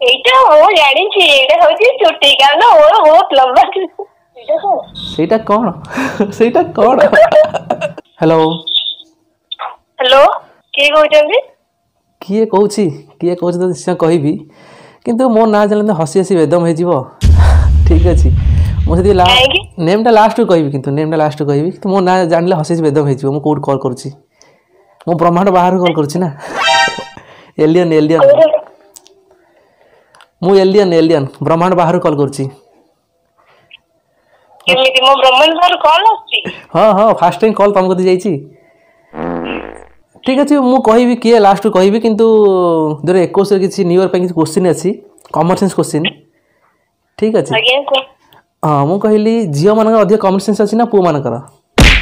এইটা ମୁଁ ଜାଣିଛି ଏଇଟା ହଉଛି ଚୁଟି କାରଣ ମୋର ବହୁତ ଲମ୍ବା ଚୁଟି। ସେଇଟା କଣ ସେଇଟା କଣ? ହ୍ୟାଲୋ ହ୍ୟାଲୋ କିଏ କହୁଛନ୍ତି? କିଏ କହୁଛି ତ ନିଶ୍ଚୟ କହିବି, କିନ୍ତୁ ମୋ ନାଁ ଜାଣିଲେ ହସି ହସି ବେଦମ ହେଇଯିବ। ଠିକ୍ ଅଛି, ମୁଁ ସେଠି କାହିଁକି? ନେମ୍ଟା ଲାଷ୍ଟକୁ କହିବି, କିନ୍ତୁ ନେମ୍ଟା ଲାଷ୍ଟକୁ କହିବି, କିନ୍ତୁ ମୋ ନାଁ ଜାଣିଲେ ହସି ହସି ବେଦମ ହେଇଯିବ। ମୁଁ କେଉଁଠି କଲ୍ କରୁଛି? ମୁଁ ବ୍ରହ୍ମାଣ୍ଡ ବାହାରୁ କଲ୍ କରୁଛି ନା। ଏଲିୟନ ମୁଁ ଏଲିୟନ ବ୍ରହ୍ମାଣ୍ଡ ବାହାରୁ କଲ୍ କରୁଛି। କେମିତି ମୋ ବ୍ରହ୍ମାଣ୍ଡ ବାହାରୁ କଲ୍ ଆସୁଛି? ହଁ ଫାଷ୍ଟ ଟାଇମ୍ କଲ୍ ତମ କତିକି ଯାଇଛି। ଠିକ୍ ଅଛି, ମୁଁ କହିବି କିଏ ଲାଷ୍ଟକୁ କହିବି, କିନ୍ତୁ 2021ରେ କିଛି ନ୍ୟୁ ଇୟର ପାଇଁ କିଛି କୋଶ୍ଚିନ୍ ଅଛି, କମନ ସେନ୍ସ କୋଶ୍ଚିନ୍। ଠିକ୍ ଅଛି, ହଁ ମୁଁ କହିଲି ଝିଅମାନଙ୍କର ଅଧିକ କମନ ସେନ୍ସ ଅଛି ନା ପୁଅମାନଙ୍କର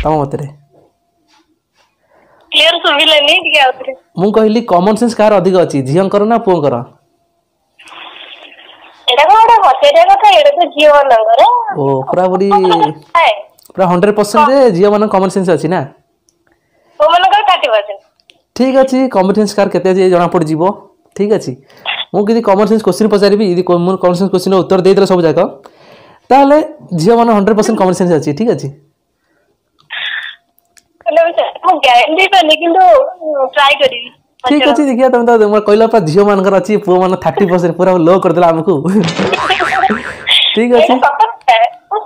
ତମ ମତରେ? କ୍ଲିୟର ଶୁଭିଲାନି, ଟିକେ ଆଉଥରେ। ମୁଁ କହିଲି କମନ ସେନ୍ସ କାହାର ଅଧିକ ଅଛି, ଝିଅଙ୍କର ନା ପୁଅଙ୍କର? ଏଇଟା କଣ ଗୋଟେ ପଚାରିବା କଥା? ଏଇଟା ତ ଝିଅ ମାନଙ୍କର। ଓ ପୁରାପୁରି ପୁରା 100% ଯେ ଝିଅମାନଙ୍କ କମନ ସେନ୍ସ ଅଛି ନା? ପୁଅମାନଙ୍କର 30%। ଠିକ୍ ଅଛି, କମନ ସେନ୍ସ କାହାର କେତେ ଅଛି ଜଣା ପଡ଼ିଯିବ। ଠିକ୍ ଅଛି, ମୁଁ ଯଦି କମନ ସେନ୍ସ କୋଶ୍ଚିନ୍ ପଚାରିବି, ଯଦି ମୁଁ କମନ ସେନ୍ସ କୋଶ୍ଚିନ୍ର ଉତ୍ତର ଦେଇଦେଲେ ସବୁ ଯାକ, ତାହେଲେ ଝିଅମାନ 100% କମନ ସେନ୍ସ ଅଛି। ଠିକ୍ ଅଛି, ମୁଁ ଗ୍ୟାରେଣ୍ଟି ଦେଇପାରିନି, କିନ୍ତୁ ଟ୍ରାଏ କରିବି। ଠିକ୍ ଅଛି, ଦେଖିବା। ତମେ ତ କହିଲ ପା ଝିଅ ମାନଙ୍କର ଅଛି, ପୁଅ ମାନ 30%, ପୁରା ଲୋ କରିଦେଲା ଆମକୁ। ଠିକ୍ ଅଛି,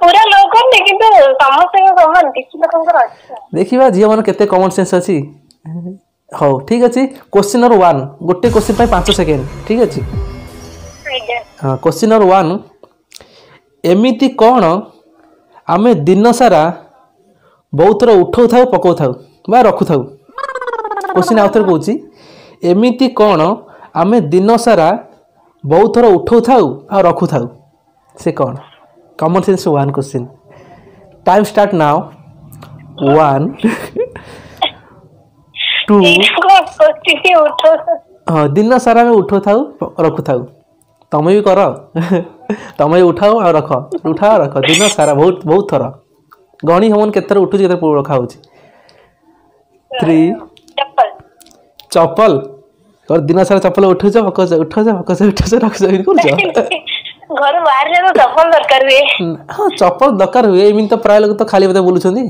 ପୁରା ଲୋ କରିନି, କିନ୍ତୁ ସମସ୍ତଙ୍କ ସମାନ, କିଛି ଲୋକଙ୍କର ଅଛି। ଦେଖିବା ଝିଅ ମାନ କେତେ କମନ ସେନ୍ସ ଅଛି। ହଉ ଠିକ୍ ଅଛି, କ୍ୱେଶ୍ଚିନ୍ ନମ୍ବର 1, ଗୋଟେ କ୍ୱେଶ୍ଚିନ୍ ପାଇଁ 5 ସେକେଣ୍ଡ। ଠିକ୍ ଅଛି, ହଁ କ୍ୱେଶ୍ଚିନ୍ ନମ୍ବର 1, ଏମିତି କ'ଣ ଆମେ ଦିନ ସାରା ବହୁତ ଥର ଉଠଉଥାଉ ପକଉଥାଉ ବା ରଖୁଥାଉ? କ୍ୱେଶ୍ଚିନ୍ ଆଉଥରେ କହୁଛି, ଏମିତି କ'ଣ ଆମେ ଦିନ ସାରା ବହୁତ ଥର ଉଠଉଥାଉ ଆଉ ରଖୁଥାଉ, ସେ କ'ଣ? Common sense 1 question. Time start now. 1 2। ହଁ, ଦିନ ସାରା ଆମେ ଉଠଉଥାଉ ରଖୁଥାଉ। ତମେ ବି କର, ତମେ ଉଠାଅ ଆଉ ରଖ, ଉଠାଅ ରଖ, ଦିନ ସାରା ବହୁତ ଥର। ଗଣି ହବନି କେତେ ଥର ଉଠୁଛି, କେତେ ରଖା ହଉଛି। 3। ଚପଲ। ଦିନ ସାରା ଚପଲ ଉଠୁଛ ପକଉଛ, ଉଠଉଛ ପକଉଛ, ଉଠୁଛ ରଖୁଛ, ଏମିତି କରୁଛ? ଘରୁ ବାହାରିଲେ ତ ଚପଲ ଦରକାର ହୁଏ। ହଁ, ଚପଲ ଦରକାର ହୁଏ, ଏମିତି ତ ପ୍ରାୟ ଲୋକ ତ ଖାଲି ବୋଧେ ବୁଲୁଛନ୍ତି।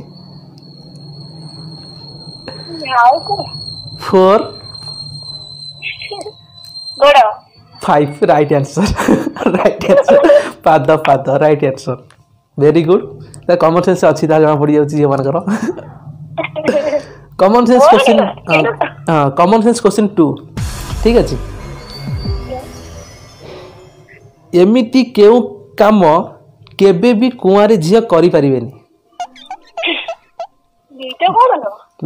4। 5 ରାଇଟ୍ ଆନ୍ସର। ରାଇଟ୍ ଆନ୍ସର, ପାଦ right answer. Very good. Common sense ଅଛି, ତାହା ଜଣା ପଡ଼ିଯାଉଛି ଝିଅମାନଙ୍କର। Common sense question, common sense question 2। ଠିକ୍ ଅଛି, ଏମିତି କେଉଁ କାମ କେବେ ବି କୁଆଁରୀ ଝିଅ କରିପାରିବେନି?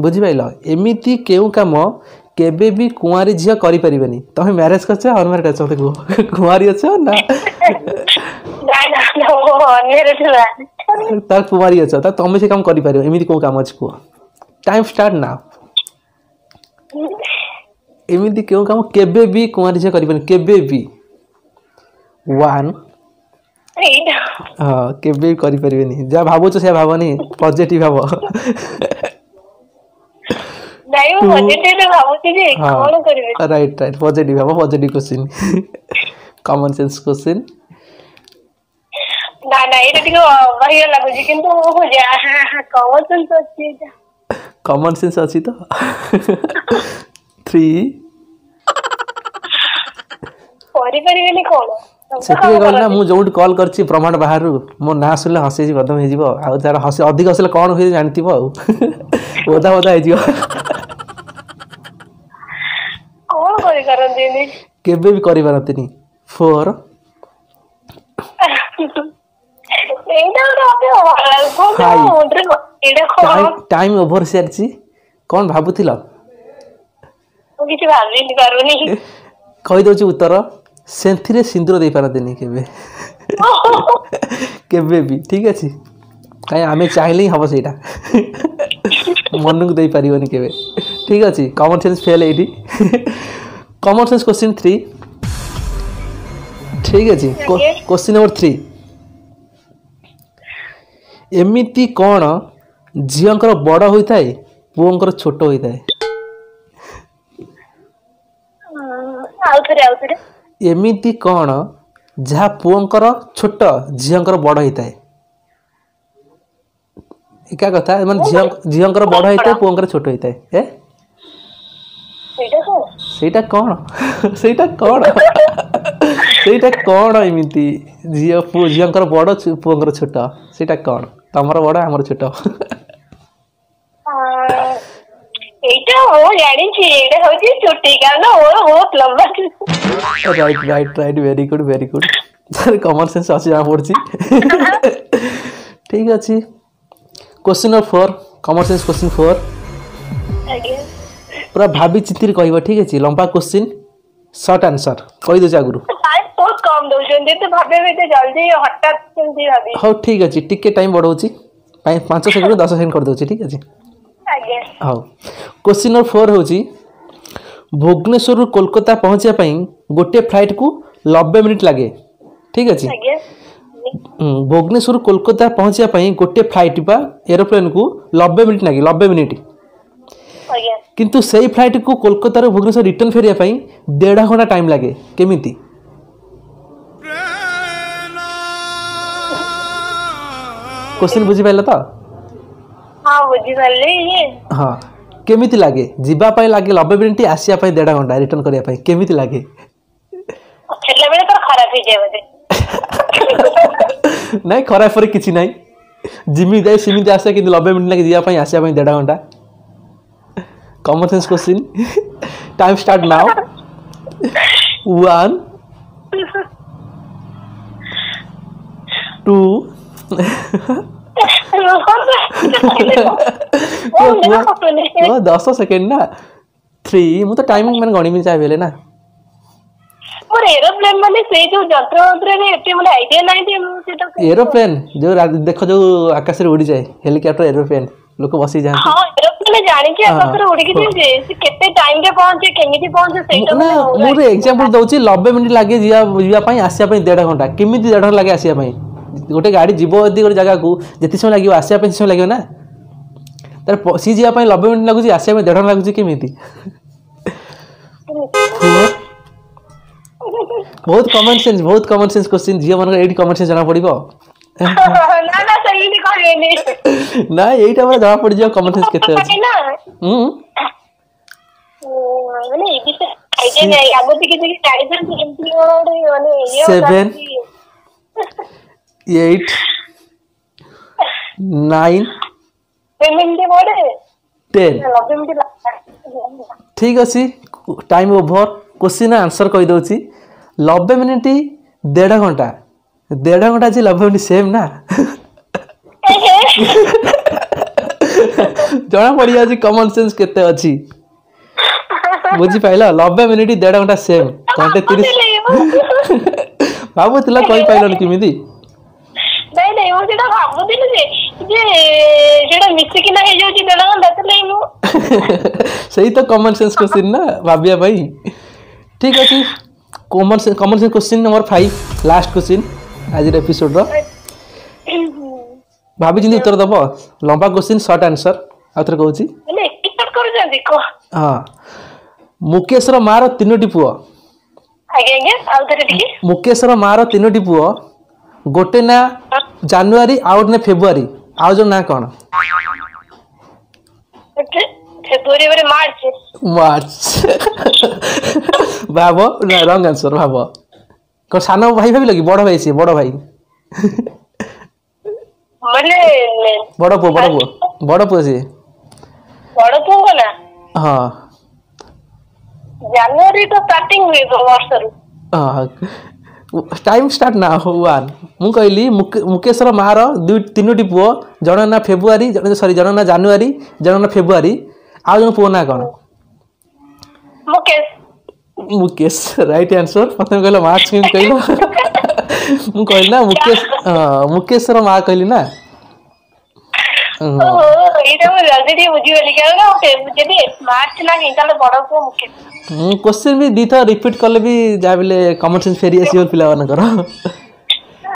ବୁଝିପାରିଲ? ଏମିତି କେଉଁ କାମ କେବେ ବି କୁଆଁରୀ ଝିଅ କରିପାରିବେନି? ତମେ ମ୍ୟାରେଜ କରିଛ, ଅନମ୍ୟାରେଡ୍ ଅଛ? ମତେ କୁହ, କୁଆଁରୀ ଅଛ ନା ତାର କୁଆଁରୀ ଅଛ? ତା ତମେ ସେ କାମ କରିପାରିବ, ଏମିତି କୋଉ କାମ ଅଛି କୁହ? Time start now. ଏମିତି କେଉଁ କାମ କେବେ ବି କୁଆଁରୀ ଝିଅ କରିପାରିବେନି, କେବେ ବି? 1। ହଁ, କେବେ ବି କରିପାରିବେନି। ଯାହା ଭାବୁଛ ସେୟା ଭାବନି, ପଜିଟିଭ ଭାବ। 2। ରାଇଟ୍, ପଜିଟିଭ ଭାବ, positive question, common sense question. ଏଇଟା ଟିକେ ଅବାଗିଆ ଲାଗୁଛି, କିନ୍ତୁ କମନ ସେନ୍ସ ଅଛି ତ। 3। କରିପାରିବେନି କ'ଣ? ସେତିକି କହିଲି ନା, ମୁଁ ଯୋଉଠି କଲ୍ କରିଛି ବ୍ରହ୍ମାଣ୍ଡ ବାହାରୁ, ମୋ ନାଁ ଶୁଣିଲେ ହସି ବଦମ ହେଇଯିବ। ଆଉ ତାର ଅଧିକ ହସିଲେ କ'ଣ ହୁଏ ଜାଣିଥିବ, ଆଉ ଓଦା ହେଇଯିବ। କ'ଣ କରିପାରନ୍ତିନି? କେବେ ବି କରିପାରନ୍ତିନି। 4। ଟାଇମ୍ ଓଭର ସାରିଛି। କ'ଣ ଭାବୁଥିଲ? କିଛି ଭାବି ପାରୁନି। କହିଦଉଛି ଉତ୍ତର, ସେଥିରେ ସିନ୍ଦୁର ଦେଇପାରନ୍ତିନି କେବେ। କେବେ ବି। ଠିକ୍ ଅଛି, କାହିଁ ଆମେ ଚାହିଁଲେ ହିଁ ହବ ସେଇଟା, ମନକୁ ଦେଇପାରିବନି କେବେ। ଠିକ୍ ଅଛି, କମନ ସେନ୍ସ ଫେଲ୍ ଏଇଠି। Common sense question 3। ଠିକ୍ ଅଛି, କ୍ୱେଶ୍ଚିନ୍ ନମ୍ବର 3, ଏମିତି କ'ଣ ଝିଅଙ୍କର ବଡ଼ ହୋଇଥାଏ, ପୁଅଙ୍କର ଛୋଟ ହୋଇଥାଏ? एमिति कौन जहाँ पुओंकर छोट झींकर बड़ होता है एका कथा माने झींकर बड़ होता है पुओंकर छोट होता है ସେଇଟା କଣ ସେଇଟା କଣ ସେଇଟା କଣ ଏମିତି ଝିଅଙ୍କର ବଡ଼ ପୁଅଙ୍କର ଛୋଟ ସେଇଟା କଣ ତମର ବଡ଼ ଆମର ଛୋଟ এইটা ও জানিছি এটা হচ্ছে ছুটি কারণ ওর বহুত লম্বা right right right very good common sense আছে জানা পড়ছি ঠিক আছে क्वेश्चन नंबर 4 कमन सेंस क्वेश्चन 4 আগে पूरा भाभी चित्तिर कहब ठीक है लंबा क्वेश्चन शॉर्ट आंसर कहि दो आगुरु टाइम बहुत कम दउछन तो भाबे बेते जल्दी हठात जल्दी भाबी हो ठीक अछि टिके टाइम बढ़ौछि 5 सेकंड 10 सेकंड कर दोछि ठीक अछि आगे हो क्वेश्चन नंबर 4 होछि भुवनेश्वर रु कोलकाता पहुंचिया पई गोटे फ्लाइट को 90 मिनिट लागे ठीक अछि आगे भुवनेश्वर कोलकाता पहुंचिया पई गोटे फ्लाइट बा एरोप्लेन को 90 मिनिट लागे 90 मिनिट आगे किंतु सही फ्लाइट को कोलकाता रो भुवनेश्वर रिटर्न फेरिया पई 1.5 घंटा टाइम लागे केमिति क्वेश्चन बुझी पाइला तो हां बुझी पाले ये हाँ केमिति लागे जीवा पाई लागे 90 मिनिट आसिया पाई 1.5 घंटा रिटर्न करिया पाई केमिति लागे छेला बेले तो खराब ही जाय बदे नहीं खराब पर किछि नहीं जिमी जाय सिमी आसे कि 90 मिनिट लागे जीवा पाई आसिया पाई 1.5 घंटा common sense question time start now 1 2 10 second ना 3 मु तो टाइमिंग मैंने गणी में चाहिए ना और एरोप्लेन माने से जो यंत्र यंत्र रे एते माने आईडिया नाही दे सेटा एरोप्लेन जो देखो जो आकाश रे उड़ी जाए हेलीकॉप्टर एरोप्लेन लोक बसी जाए हां एरोप्लेन जानि के आकाश रे उड़ी के जे से केते टाइम रे पहुंचे केमिति पहुंचे सेटा ना मु रे एग्जांपल दउची 90 मिनिट लागे जिया पई आसिया पई 1.5 घंटा केमिति 1.5 घंटा लागे आसिया पई गोटे गाड़ी जीवो यदि गोटे जगह को जेति समय लागियो आसिया पई समय लागियो ना तार सी जिया पई 90 मिनिट लागुची आसिया पई 1.5 घंटा लागुची केमिति बहुत कॉमन सेंस क्वेश्चन जिया मन एडी कॉमन सेंस जाना पड़िबो ना ना सही नहीं कहले ना एटा हमरा जाना पड़ जियो कॉमन सेंस केते अछि माने इबी से आईडिया नहीं आगो दिके दिके गाड़ी से एमपी माने ये 7 8 9 पेमेंट बोले 10 90 मिनिट ठीक अछि टाइम ओवर क्वेश्चन आंसर कहि दउची 90 मिनिट 1.5 घंटा 1.5 घंटा जे 90 मिनिट सेम ना जना पड़ी जाची कॉमन सेंस केते अछि बुझी पाइला 90 मिनिट 1.5 घंटा सेम घंटे 30 बाबू तिला कहि पाइलन किमिति नहीं नहीं वो जेटा भाबु दिले जे जेटा मिक्स कि ना हे जाउची 1.5 घंटा तले मु सही तो कॉमन सेंस क्वेश्चन ना भाबिया भाई ठीक अछि common sense question number 5 last question आज एपिसोड रो भाभी जिंदी उत्तर दबो लंबा क्वेश्चन शॉर्ट आंसर आथर कहूची माने टिकट कर जंदी को हां मुकेश रो मार तीनोटी पुओ आगे आगे आउथरे टिके मुकेश रो मार तीनोटी पुओ गोटे ना जनवरी आउट ने फेब्रुआरी आउ जो ना कोन फेब्रुआरी बारे मार्च बाबो रॉन्ग आंसर बाबो को सानो भाई भाभी लगी बड़ भाई से बड़ भाई माने बड़ पुओ से बड़ पुओ को ना हां जनवरी तो स्टार्टिंग हुए वर्ष रु हां टाइम स्टार्ट ना हो 1 मु कहली मुकेश रो मार तीनोटी पुओ जण ना फेब्रुआरी जण ना जनवरी जण ना फेब्रुआरी आ जण पुओ ना कोन मुकेश राइट आंसर प्रथम कहलो मार्च के कहलो मु कहली ना मुकेश रो मार कहली ना ओहो एटा मु जल्दी बुझी गेली कारण जदी मार्च ना हिंताले बड़ पुओ मुकेश क्वेश्चन भी दी था रिपीट करले भी जाबिले कॉमन सेंस फेरी आसी पिला वन कर